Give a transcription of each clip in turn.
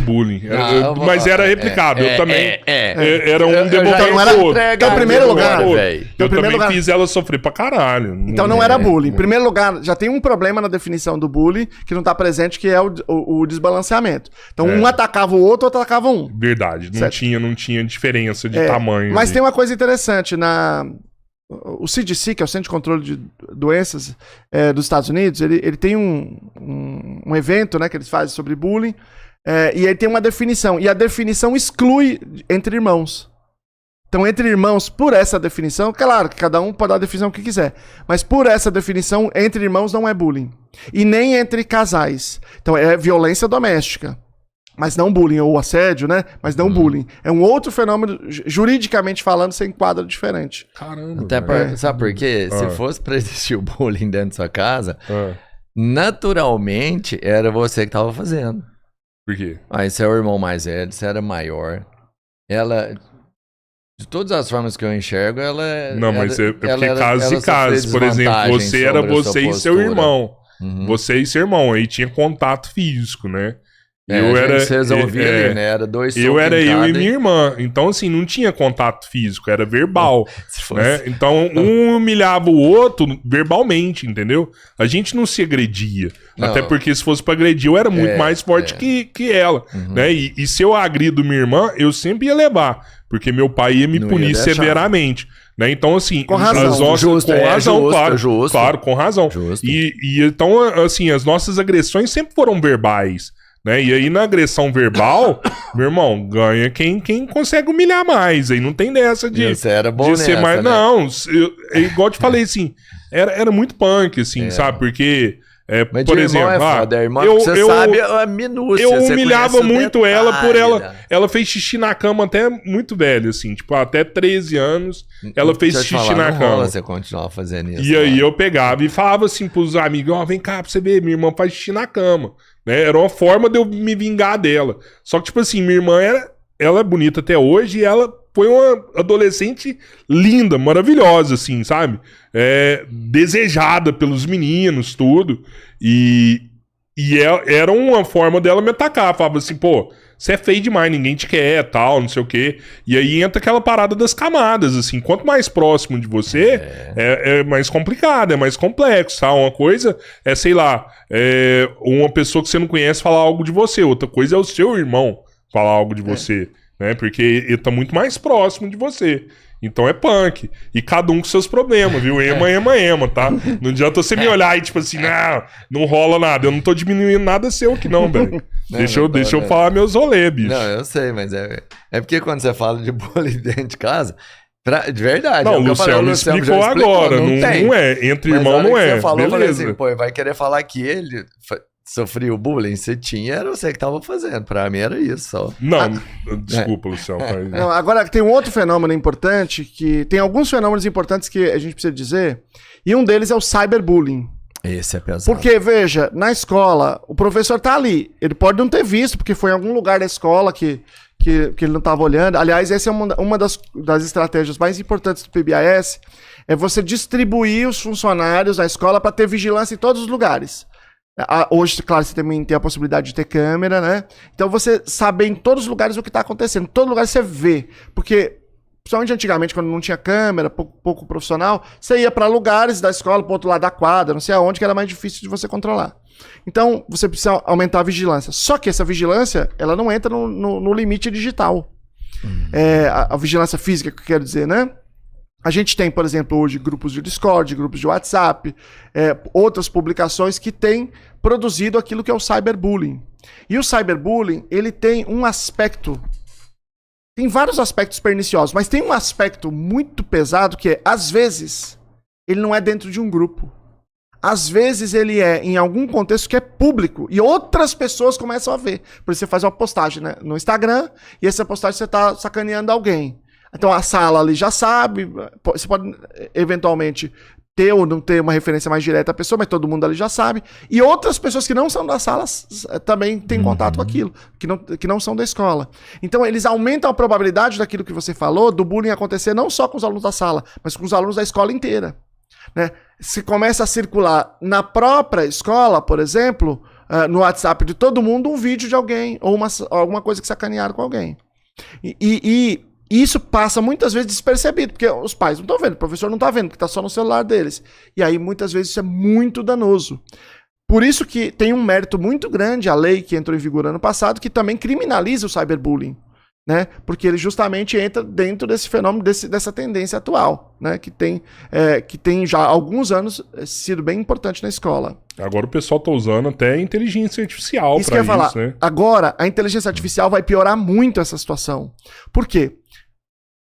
bullying. Mas era replicado. Eu também. Era um demonstrativo do outro. Então, em primeiro lugar, eu também fiz ela sofrer pra caralho. Então não era bullying. Em primeiro lugar, já tem um problema na definição do bullying que não tá presente, que é o desbalanceamento. Então um atacava o outro atacava um. Verdade. Não tinha diferença de tamanho. Mas tem uma coisa interessante. O CDC, que é o Centro de Controle de Doenças dos Estados Unidos, ele tem um evento, né, que eles fazem sobre bullying, e ele tem uma definição. E a definição exclui entre irmãos. Então, entre irmãos, por essa definição, claro que cada um pode dar a definição que quiser, mas por essa definição, entre irmãos não é bullying. E nem entre casais. Então, é violência doméstica. Mas não bullying, ou assédio, né? Mas não bullying. É um outro fenômeno, juridicamente falando, sem quadro diferente. Caramba. Sabe por quê? Se fosse pra existir o bullying dentro da sua casa, naturalmente era você que tava fazendo. Por quê? Aí você é o irmão mais velho, você era maior. Ela... De todas as formas que eu enxergo, ela... Não, mas é porque casos e casos. Por exemplo, você era você e seu irmão. Você e seu irmão. Aí tinha contato físico, né? Vocês ouviam ali, né? Era dois eu e minha irmã. Então, assim, não tinha contato físico, era verbal. Né? Então, um humilhava o outro verbalmente, entendeu? A gente não se agredia. Não. Até porque se fosse pra agredir, eu era muito mais forte que ela. Né? E se eu agrido minha irmã, eu sempre ia levar. Porque meu pai ia me punir severamente. Né? Então, assim, com razão. Claro, com razão. E então, assim, as nossas agressões sempre foram verbais. Né? E aí na agressão verbal, meu irmão, ganha quem consegue humilhar mais. Aí não tem dessa de era bom ser nessa, mais. Né? Não, igual eu te falei assim, era muito punk, assim, sabe? Porque, mas por exemplo, você sabe a minúcia. Eu humilhava muito ela por ela fez xixi na cama até muito velho, assim, tipo, até 13 anos ela fez xixi na cama. Você continuava fazendo isso. E aí eu pegava e falava assim pros amigos, vem cá pra você ver, minha irmã faz xixi na cama. Né? Era uma forma de eu me vingar dela. Só que, tipo assim, minha irmã ela é bonita até hoje e ela foi uma adolescente linda, maravilhosa, assim, sabe? Desejada pelos meninos, tudo. E era uma forma dela me atacar. Falava assim, pô, você é feio demais, ninguém te quer, tal, não sei o quê. E aí entra aquela parada das camadas, assim. Quanto mais próximo de você, é mais complicado, é mais complexo, tá? Uma coisa é, sei lá, uma pessoa que você não conhece falar algo de você. Outra coisa é o seu irmão falar algo de você, né? Porque ele tá muito mais próximo de você. Então é punk. E cada um com seus problemas, viu? Ema, tá? Não adianta você me olhar e tipo assim, não rola nada. Eu não tô diminuindo nada seu aqui não, velho. Deixa eu falar meus rolês, bicho. Não, eu sei, mas é porque quando você fala de bullying dentro de casa, de verdade. Não, o Luciano me explicou agora. Não é. Entre irmão não é. Você falou, beleza. Falei assim, pô, vai querer falar que ele sofria o bullying, você tinha, era você que tava fazendo. Pra mim era isso só. Não, desculpa, Luciano. Não, agora tem um outro fenômeno importante, que tem alguns fenômenos importantes que a gente precisa dizer, e um deles é o cyberbullying. Esse é pesado. Porque, veja, na escola, o professor tá ali, ele pode não ter visto, porque foi em algum lugar da escola que ele não estava olhando. Aliás, essa é uma das estratégias mais importantes do PBAS, é você distribuir os funcionários na escola para ter vigilância em todos os lugares. Hoje, claro, você também tem a possibilidade de ter câmera, né? Então você sabe em todos os lugares o que está acontecendo. Em todo lugar você vê. Porque, principalmente antigamente, quando não tinha câmera, pouco profissional, você ia para lugares da escola, para outro lado da quadra, não sei aonde, que era mais difícil de você controlar. Então, você precisa aumentar a vigilância. Só que essa vigilância, ela não entra no limite digital. A vigilância física, que eu quero dizer, né? A gente tem, por exemplo, hoje grupos de Discord, grupos de WhatsApp, outras publicações que têm produzido aquilo que é o cyberbullying. E o cyberbullying, ele tem um aspecto... Tem vários aspectos perniciosos, mas tem um aspecto muito pesado que é, às vezes, ele não é dentro de um grupo. Às vezes ele é em algum contexto que é público e outras pessoas começam a ver. Por isso você faz uma postagem, né, no Instagram e essa postagem você está sacaneando alguém. Então a sala ali já sabe, você pode eventualmente ter ou não ter uma referência mais direta à pessoa, mas todo mundo ali já sabe. E outras pessoas que não são da sala também têm contato com aquilo, que não são da escola. Então eles aumentam a probabilidade daquilo que você falou, do bullying acontecer não só com os alunos da sala, mas com os alunos da escola inteira. Né? Se começa a circular na própria escola, por exemplo, no WhatsApp de todo mundo um vídeo de alguém ou alguma coisa que sacanearam com alguém. E isso passa muitas vezes despercebido, porque os pais não estão vendo, o professor não está vendo, que está só no celular deles. E aí muitas vezes isso é muito danoso. Por isso que tem um mérito muito grande a lei que entrou em vigor ano passado, que também criminaliza o cyberbullying. Né? Porque ele justamente entra dentro desse fenômeno, dessa tendência atual, né? Que tem já há alguns anos sido bem importante na escola. Agora o pessoal tá usando até inteligência artificial para Isso que eu ia falar. né? Agora, a inteligência artificial vai piorar muito essa situação. Por quê?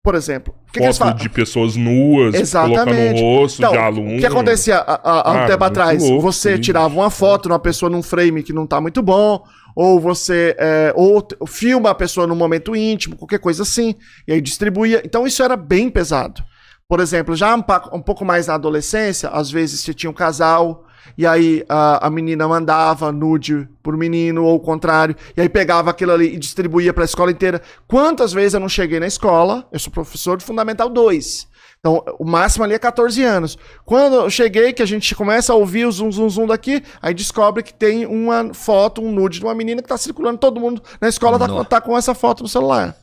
Por exemplo, o que eles Foto falam? de pessoas nuas, colocando o rosto Então, de aluno. O que acontecia há um tempo muito atrás? louco, Você sim. tirava uma foto de uma pessoa num frame que não tá muito bom, ou você ou filma a pessoa num momento íntimo, qualquer coisa assim, e aí distribuía. Então isso era bem pesado. Por exemplo, já um pouco mais na adolescência, às vezes você tinha um casal, e aí a menina mandava nude pro menino, ou o contrário, e aí pegava aquilo ali e distribuía pra escola inteira. Quantas vezes eu não cheguei na escola, eu sou professor de Fundamental 2, então o máximo ali é 14 anos. Quando eu cheguei, que a gente começa a ouvir o zum, zum, zum daqui, aí descobre que tem uma foto, um nude de uma menina que tá circulando, todo mundo na escola tá com essa foto no celular.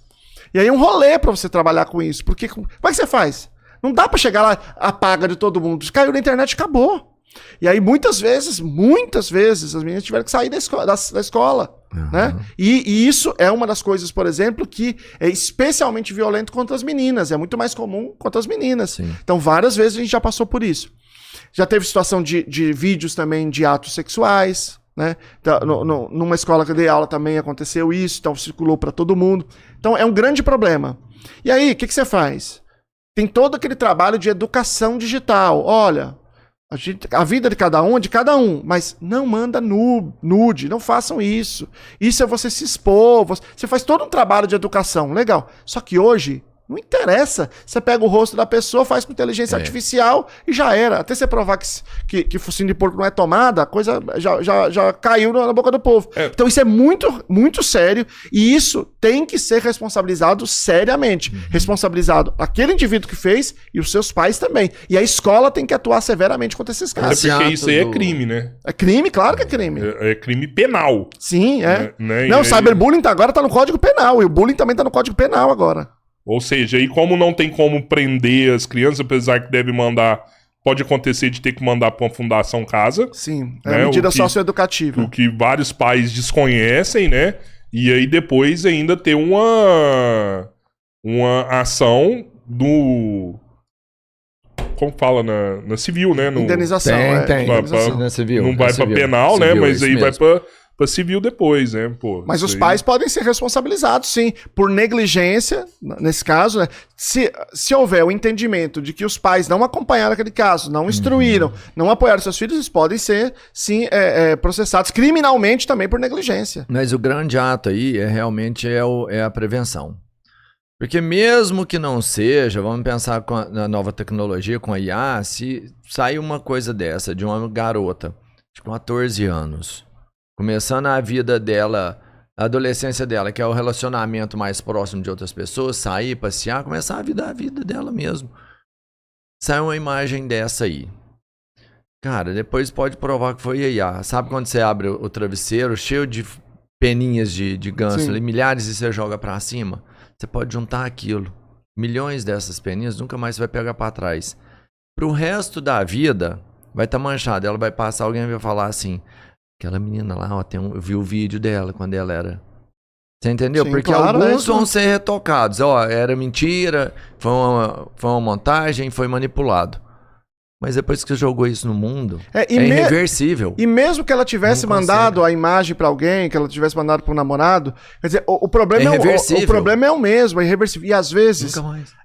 E aí um rolê pra você trabalhar com isso, porque como é que você faz? Não dá pra chegar lá, apaga de todo mundo, caiu na internet, acabou. E aí, muitas vezes, as meninas tiveram que sair da escola. Né? E isso é uma das coisas, por exemplo, que é especialmente violento contra as meninas. É muito mais comum contra as meninas. Sim. Então, várias vezes a gente já passou por isso. Já teve situação de vídeos também de atos sexuais. Né? Então, numa escola que eu dei aula também aconteceu isso, então circulou para todo mundo. Então, é um grande problema. E aí, o que você faz? Tem todo aquele trabalho de educação digital. Olha... A vida de cada um é de cada um, mas não manda nude, não façam isso. Isso é você se expor, você faz todo um trabalho de educação, legal. Só que hoje, não interessa. Você pega o rosto da pessoa, faz com inteligência artificial e já era. Até você provar que focinho de porco não é tomada, a coisa já caiu na boca do povo. Então isso é muito, muito sério e isso tem que ser responsabilizado seriamente. Responsabilizado aquele indivíduo que fez e os seus pais também. E a escola tem que atuar severamente contra esses casos. Até porque isso aí é crime, né? É crime, claro que é crime. É crime penal. Sim, é. Né? Não, o cyberbullying agora tá no Código Penal e o bullying também tá no Código Penal agora. Ou seja, e como não tem como prender as crianças, apesar que deve mandar, pode acontecer de ter que mandar para uma fundação casa. Sim, é né? uma medida socioeducativa. O que vários pais desconhecem, né? E aí depois ainda ter uma ação do... Como fala na civil, né? Indenização. Tem. Indenização. Civil, não vai para penal, civil, né? Mas aí mesmo. vai para civil depois, né? Pô, mas os aí... pais podem ser responsabilizados, sim, por negligência, nesse caso, né? Se houver o entendimento de que os pais não acompanharam aquele caso, não instruíram, não apoiaram seus filhos, eles podem ser, sim, processados criminalmente também por negligência. Mas o grande ato aí realmente é a prevenção. Porque mesmo que não seja, vamos pensar na nova tecnologia, com a IA, se sair uma coisa dessa, de uma garota de 14 anos, começando a vida dela, a adolescência dela, que é o relacionamento mais próximo de outras pessoas, sair, passear, começar a vida dela mesmo. Sai uma imagem dessa aí. Cara, depois pode provar que foi a IA. Sabe quando você abre o travesseiro cheio de peninhas de ganso, ali, milhares, e você joga pra cima? Você pode juntar aquilo. Milhões dessas peninhas, nunca mais você vai pegar pra trás. Pro resto da vida, vai estar manchado. Ela vai passar, alguém vai falar assim... Aquela menina lá, ó, eu vi o vídeo dela quando ela era... Você entendeu? Sim, porque claro, alguns vão ser retocados. Ó, era mentira, foi uma montagem, foi manipulado. Mas depois que você jogou isso no mundo, é irreversível. E mesmo que ela tivesse mandado a imagem pra alguém, que ela tivesse mandado pro namorado, quer dizer, o problema o problema é o mesmo, é irreversível. E às vezes,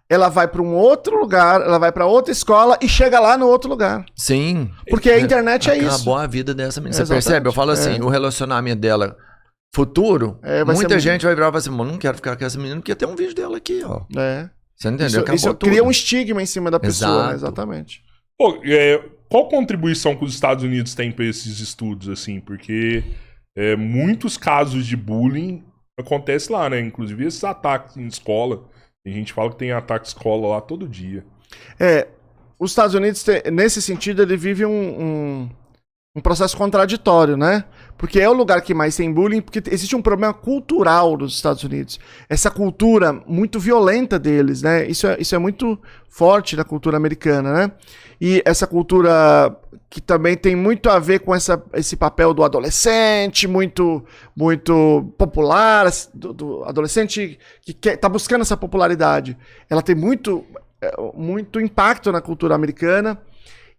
ela vai pra um outro lugar, ela vai pra outra escola e chega lá no outro lugar. Sim. Porque a internet é isso. Acabou a vida dessa menina. Você percebe? Eu falo assim, o relacionamento dela futuro, muita gente vai virar e falar assim, não quero ficar com essa menina porque tem um vídeo dela aqui, ó. Você não entendeu? Isso cria um estigma em cima da pessoa, né? Exatamente. Pô, qual contribuição que os Estados Unidos têm para esses estudos, assim? Porque muitos casos de bullying acontecem lá, né? Inclusive esses ataques em escola. A gente fala que tem ataque em escola lá todo dia. Os Estados Unidos, nesse sentido, ele vive um processo contraditório, né? Porque é o lugar que mais tem bullying, porque existe um problema cultural nos Estados Unidos. Essa cultura muito violenta deles, né? Isso é muito forte na cultura americana, né? E essa cultura que também tem muito a ver com esse papel do adolescente, muito popular, do adolescente que tá buscando essa popularidade. Ela tem muito impacto na cultura americana.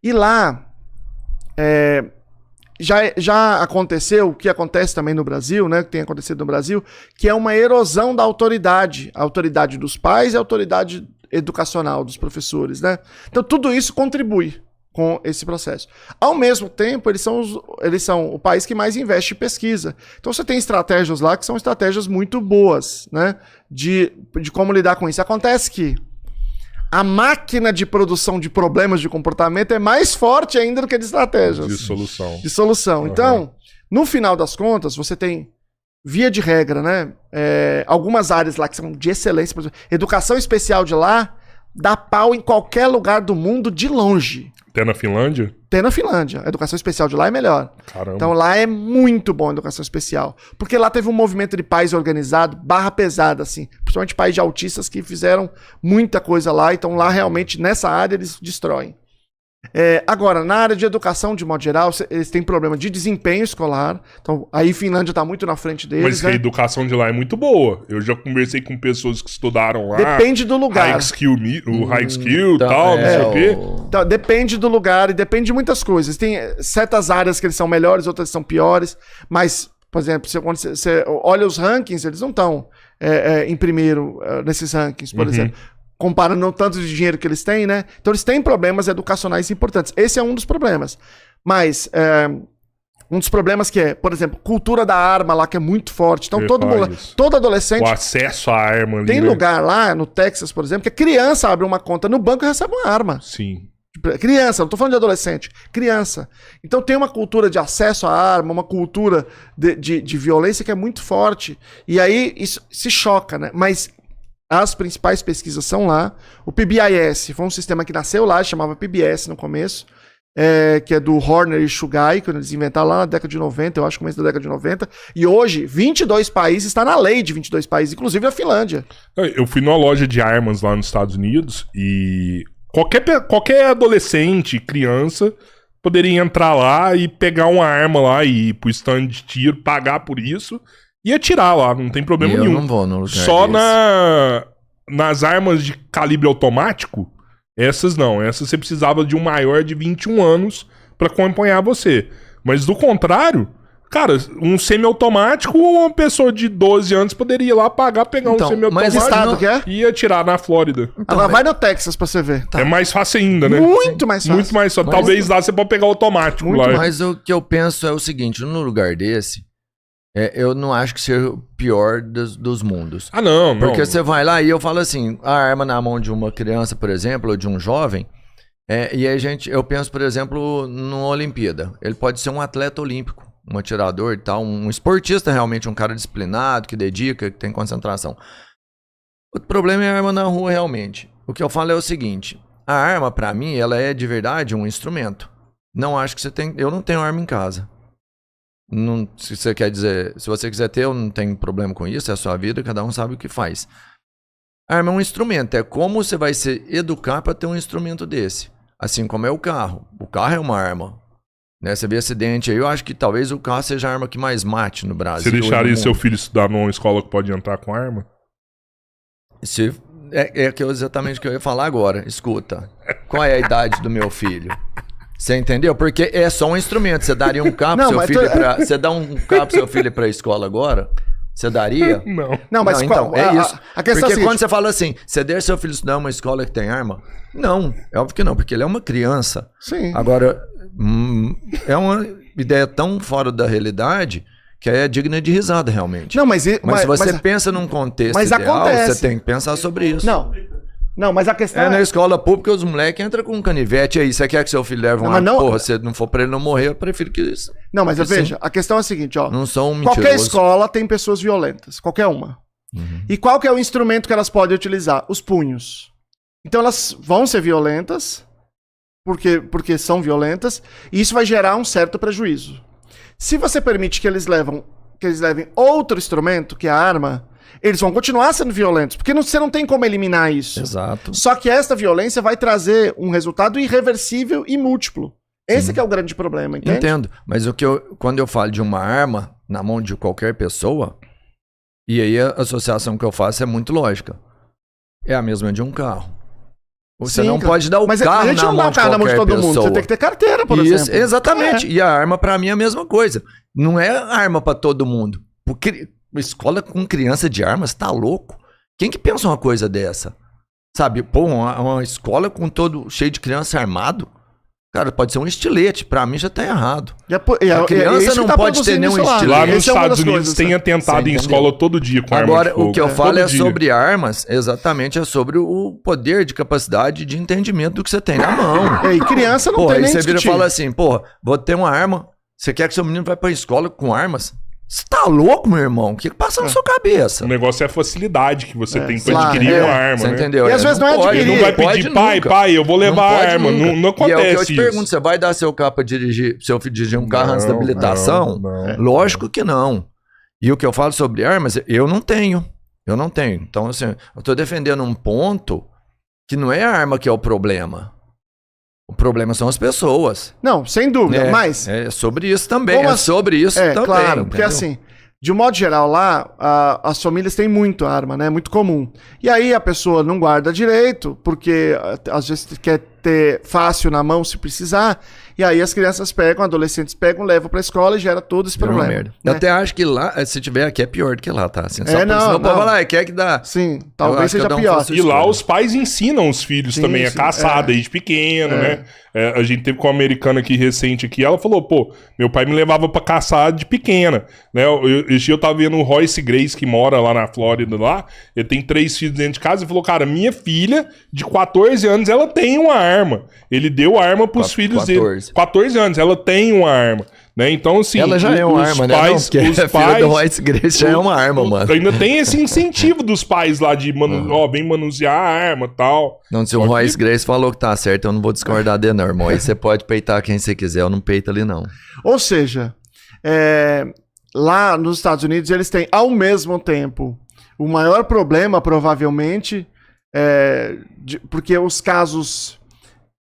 E lá... Já aconteceu, o que acontece também no Brasil, né? Que tem acontecido no Brasil, que é uma erosão da autoridade. A autoridade dos pais e a autoridade educacional dos professores, né? Então tudo isso contribui com esse processo. Ao mesmo tempo, eles são o país que mais investe em pesquisa. Então você tem estratégias lá que são estratégias muito boas, né? De como lidar com isso. Acontece que a máquina de produção de problemas de comportamento é mais forte ainda do que de estratégias. De solução. Uhum. Então, no final das contas, você tem, via de regra, né? Algumas áreas lá que são de excelência. Por exemplo, educação especial de lá dá pau em qualquer lugar do mundo de longe. Tem na Finlândia? Tem na Finlândia. A educação especial de lá é melhor. Caramba. Então lá é muito bom a educação especial. Porque lá teve um movimento de pais organizado, barra pesada, assim. Principalmente pais de autistas que fizeram muita coisa lá. Então lá realmente, nessa área, eles destroem. Agora, na área de educação, de modo geral, eles têm problema de desempenho escolar. Então, aí Finlândia está muito na frente deles. Mas a educação de lá é muito boa. Eu já conversei com pessoas que estudaram lá. Depende do lugar. High skill e tal, não sei o quê. Então, depende do lugar e depende de muitas coisas. Tem certas áreas que eles são melhores, outras são piores. Mas, por exemplo, quando você olha os rankings, eles não estão em primeiro nesses rankings, por exemplo. Comparando o tanto de dinheiro que eles têm, né? Então eles têm problemas educacionais importantes. Esse é um dos problemas. Mas um dos problemas que é, por exemplo, cultura da arma lá, que é muito forte. Então todo adolescente... O acesso à arma ali, tem lugar lá, no Texas, por exemplo, que a criança abre uma conta no banco e recebe uma arma. Sim. Criança, não tô falando de adolescente. Criança. Então tem uma cultura de acesso à arma, uma cultura de violência que é muito forte. E aí isso se choca, né? Mas... as principais pesquisas são lá. O PBIS foi um sistema que nasceu lá, chamava PBS no começo, que é do Horner e Chugai, quando eles inventaram lá na década de 90, eu acho, começo da década de 90. E hoje, 22 países, está na lei de 22 países, inclusive a Finlândia. Eu fui numa loja de armas lá nos Estados Unidos e qualquer adolescente, criança, poderia entrar lá e pegar uma arma lá e ir pro stand de tiro, pagar por isso... e atirar lá, não tem problema nenhum. Eu não vou no lugar só nas armas de calibre automático, essas não. Essas você precisava de um maior de 21 anos pra acompanhar você. Mas do contrário, cara, um semiautomático, uma pessoa de 12 anos poderia ir lá pagar, pegar um semiautomático estado que é? E atirar na Flórida. Agora vai no Texas pra você ver. É mais fácil ainda, né? Muito mais fácil. Muito mais fácil. Talvez lá você pode pegar automático lá. Mas o que eu penso é o seguinte, no lugar desse, eu não acho que seja o pior dos mundos. Ah, não. Porque você vai lá e eu falo assim, a arma na mão de uma criança, por exemplo, ou de um jovem, e aí eu penso, por exemplo, numa Olimpíada. Ele pode ser um atleta olímpico, um atirador e tal, um esportista realmente, um cara disciplinado, que dedica, que tem concentração. O problema é a arma na rua realmente. O que eu falo é o seguinte, a arma, pra mim, ela é de verdade um instrumento. Não acho que você tem... Eu não tenho arma em casa. Não, se você quiser ter, eu não tenho problema com isso, é a sua vida, cada um sabe o que faz. A arma é um instrumento, é como você vai se educar para ter um instrumento desse. Assim como é o carro. O carro é uma arma. Né? Você vê acidente aí, eu acho que talvez o carro seja a arma que mais mate no Brasil. Você deixaria seu filho estudar numa escola que pode entrar com arma? Exatamente o que eu ia falar agora. Escuta, qual é a idade do meu filho? Você entendeu? Porque é só um instrumento. Você daria um carro pro seu filho pra... Você dá um carro pro seu filho pra escola agora? Você daria? Não, mas então, é isso. A questão porque quando você fala assim, você deixa seu filho estudar em uma escola que tem arma? Não, é óbvio que não, porque ele é uma criança. Sim. Agora, é uma ideia tão fora da realidade que é digna de risada, realmente. Não, mas se você pensa num contexto ideal, você tem que pensar sobre isso. Não, mas a questão na escola pública os moleques entram com um canivete aí. Você quer que seu filho leve uma arma? Porra, se não for pra ele não morrer, eu prefiro que isso. Não, mas veja, a questão é a seguinte, ó. Não são mentirosos. Qualquer escola tem pessoas violentas, qualquer uma. E qual que é o instrumento que elas podem utilizar? Os punhos. Então elas vão ser violentas porque são violentas, e isso vai gerar um certo prejuízo. Se você permite que eles levem outro instrumento, que é a arma, eles vão continuar sendo violentos, porque você não tem como eliminar isso. Exato. Só que esta violência vai trazer um resultado irreversível e múltiplo. Esse que é o grande problema, entende? Entendo, mas quando eu falo de uma arma na mão de qualquer pessoa, e aí a associação que eu faço é muito lógica. É a mesma de um carro. Você não pode dar o carro na mão de qualquer pessoa. Você tem que ter carteira, por Isso, exemplo. exatamente. E a arma, pra mim, é a mesma coisa. Não é arma pra todo mundo. Porque uma escola com criança de armas, tá louco? Quem que pensa uma coisa dessa? Sabe, pô, uma escola com todo cheio de criança armado? Cara, pode ser um estilete. Pra mim já tá errado. A criança não pode ter nenhum estilete. Lá nos Estados Unidos tem atentado em escola todo dia com arma de fogo. Agora, o que eu falo é sobre armas, exatamente, é sobre o poder de capacidade de entendimento do que você tem na mão. E criança não tem nem discutir. Aí você vira e fala assim, porra, vou ter uma arma, você quer que seu menino vá pra escola com armas? Você tá louco, meu irmão? O que passa na sua cabeça? O negócio é a facilidade que você tem pra adquirir uma arma, você né? entendeu? E às vezes não é adquirir. Não vai pedir, pai, eu vou levar a arma. Não acontece isso. E é o que eu te pergunto, você vai dar seu carro pra dirigir, seu filho dirigir um carro antes da habilitação? Não. Lógico que não. E o que eu falo sobre armas, eu não tenho. Então, assim, eu tô defendendo um ponto que não é a arma que é o problema. O problema são as pessoas. Não, sem dúvida, mas... É sobre isso também, sobre isso também. Claro, porque assim, de um modo geral lá, as famílias têm muito arma, né? Muito comum. E aí a pessoa não guarda direito, porque às vezes quer ter fácil na mão se precisar, e aí as crianças pegam, adolescentes pegam, levam pra escola e gera todo esse problema. Né? Eu até acho que lá, se tiver aqui, é pior do que lá, tá? Assim, não. Pode falar, quer que dá... Sim, talvez seja pior. E lá os pais ensinam os filhos também a caçar desde pequeno, né? A gente teve com uma americana aqui recente aqui, ela falou, pô, meu pai me levava pra caçar de pequena, né? Esse dia eu tava vendo o Royce Grace, que mora lá na Flórida, lá, ele tem 3 filhos dentro de casa, e falou, cara, minha filha, de 14 anos, ela tem uma arma. Ele deu arma pros filhos dele. 14 anos, ela tem uma arma. Né? Então, assim, ela já é uma arma, né? Não, porque os a filha do Royce Grace já é uma arma, mano. Ainda tem esse incentivo dos pais lá de, vem manusear a arma e tal. Não, se o Royce Grace falou que tá certo, eu não vou discordar dele, não, irmão. Aí você pode peitar quem você quiser, eu não peito ali, não. Ou seja, lá nos Estados Unidos, eles têm, ao mesmo tempo, o maior problema, provavelmente, porque os casos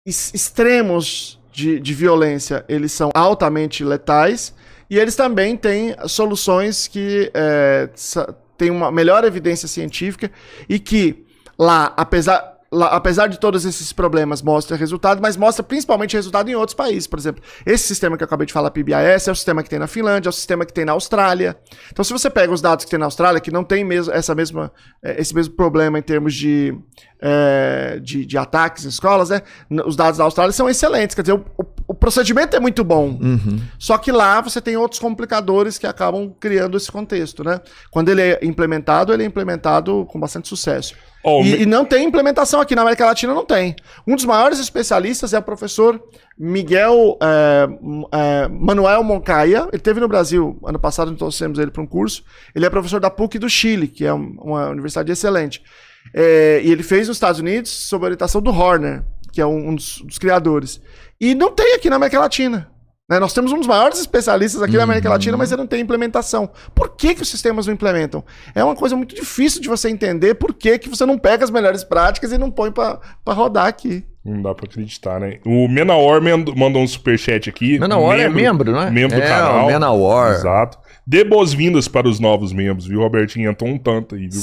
extremos de violência, eles são altamente letais, e eles também têm soluções que têm uma melhor evidência científica e que lá, apesar de todos esses problemas, mostra resultado, mas mostra principalmente resultado em outros países. Por exemplo, esse sistema que eu acabei de falar, PBIS, é o sistema que tem na Finlândia, é o sistema que tem na Austrália. Então, se você pega os dados que tem na Austrália, que não tem mesmo esse mesmo problema em termos de ataques em escolas, né? Os dados da Austrália são excelentes. Quer dizer, o procedimento é muito bom. Só que lá você tem outros complicadores que acabam criando esse contexto, né? Quando ele é implementado com bastante sucesso. E não tem implementação aqui na América Latina, não tem. Um dos maiores especialistas é o professor Miguel Manuel Moncaia. Ele esteve no Brasil ano passado, nós trouxemos ele para um curso. Ele é professor da PUC do Chile, que é uma universidade excelente. E ele fez nos Estados Unidos sob a orientação do Horner, que é um dos criadores. E não tem aqui na América Latina. Nós temos um dos maiores especialistas aqui na América Latina, mas ele não tem implementação. Por que os sistemas não implementam? É uma coisa muito difícil de você entender por que você não pega as melhores práticas e não põe pra rodar aqui. Não dá pra acreditar, né? O Menawar mandou um superchat aqui. Menawar é membro, né? Membro do canal. O Menawar. Exato. Dê boas-vindas para os novos membros, viu? O Robertinho entrou um tanto aí, viu?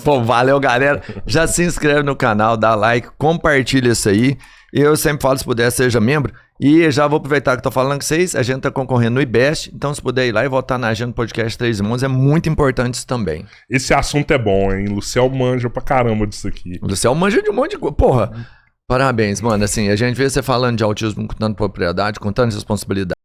Pô, valeu, galera. Já se inscreve no canal, dá like, compartilha isso aí. Eu sempre falo, se puder, seja membro. E já vou aproveitar que tô falando com vocês, a gente tá concorrendo no IBEST, então se puder ir lá e votar na agenda do podcast 3 Irmãos, é muito importante isso também. Esse assunto é bom, hein? Luciel manja pra caramba disso aqui. O Luciel manja de um monte de coisa. Porra, parabéns, mano. Assim, a gente vê você falando de autismo com tanta propriedade, com tanta responsabilidade.